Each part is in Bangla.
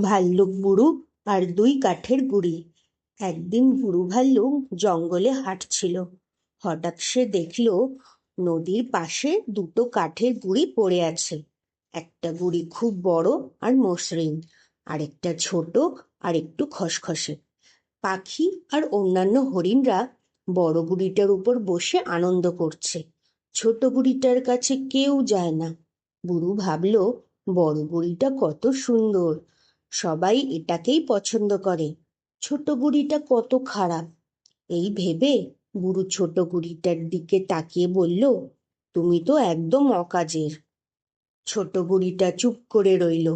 ভাল্লুক বুড়ো আর দুই কাঠের গুঁড়ি। একদিন বুড়ো ভাল্লুক জঙ্গলে হাঁটছিল। হঠাৎ সে দেখল নদীর পাশে দুটো কাঠের গুঁড়ি পড়ে আছে। একটা গুঁড়ি খুব বড় আর মসৃণ, আরেকটা ছোট আর একটু খসখসে। পাখি আর অন্যান্য হরিণরা বড় গুঁড়িটার উপর বসে আনন্দ করছে। ছোট গুঁড়িটার কাছে কেউ যায় না। বুড়ো ভাবল, বড় গুঁড়িটা কত সুন্দর, সবাই এটাকেই পছন্দ করে, ছোট গুঁড়িটা কত খারাপ। এই ভেবে বুড়ো ছোট গুঁড়িটার দিকে তাকিয়ে বলল, তুমি তো একদম অকাজের। ছোট বুড়িটা চুপ করে রইল।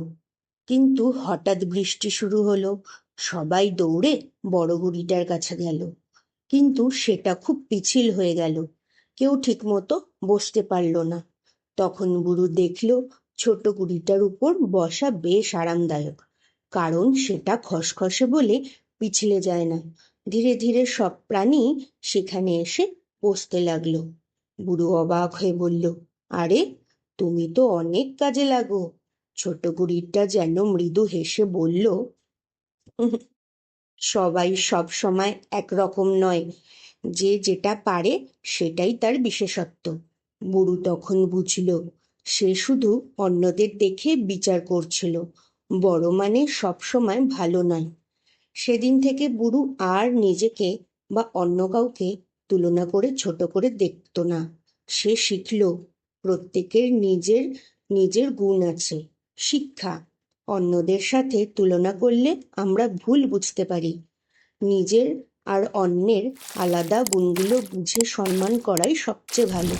কিন্তু হঠাৎ বৃষ্টি শুরু হলো। সবাই দৌড়ে বড় বুড়িটার কাছে গেল, কিন্তু সেটা খুব পিছিল হয়ে গেল। কেউ ঠিক মতো বসতে পারল না। তখন বুড়ো দেখল ছোট বুড়িটার উপর বসা বেশ আরামদায়ক, কারণ সেটা খসখসে বলে পিছলে যায় না। ধীরে ধীরে সব প্রাণী সেখানে এসে বসতে লাগলো। বুড়ো অবাক হয়ে বলল, আরে, তুমি তো অনেক কাজে লাগো। ছোট বুড়িটা যেন মৃদু হেসে বলল, সবাই সব সময় একরকম নয়, যে যেটা পারে সেটাই তার বিশেষত্ব। বুড়ো তখন বুঝল সে শুধু অন্যদের দেখে বিচার করছিল, বড় মানে সব সময় ভালো নয়। সেদিন থেকে বুড়ো আর নিজেকে বা অন্য কাউকে তুলনা করে ছোট করে দেখত না। সে শিখল, প্রত্যেকের নিজের নিজের গুণ আছে। শিক্ষা: অন্যদের সাথে তুলনা করলে আমরা ভুল বুঝতে পারি। নিজের আর অন্যের আলাদা গুণগুলো বুঝে সম্মান করাই সবচেয়ে ভালো।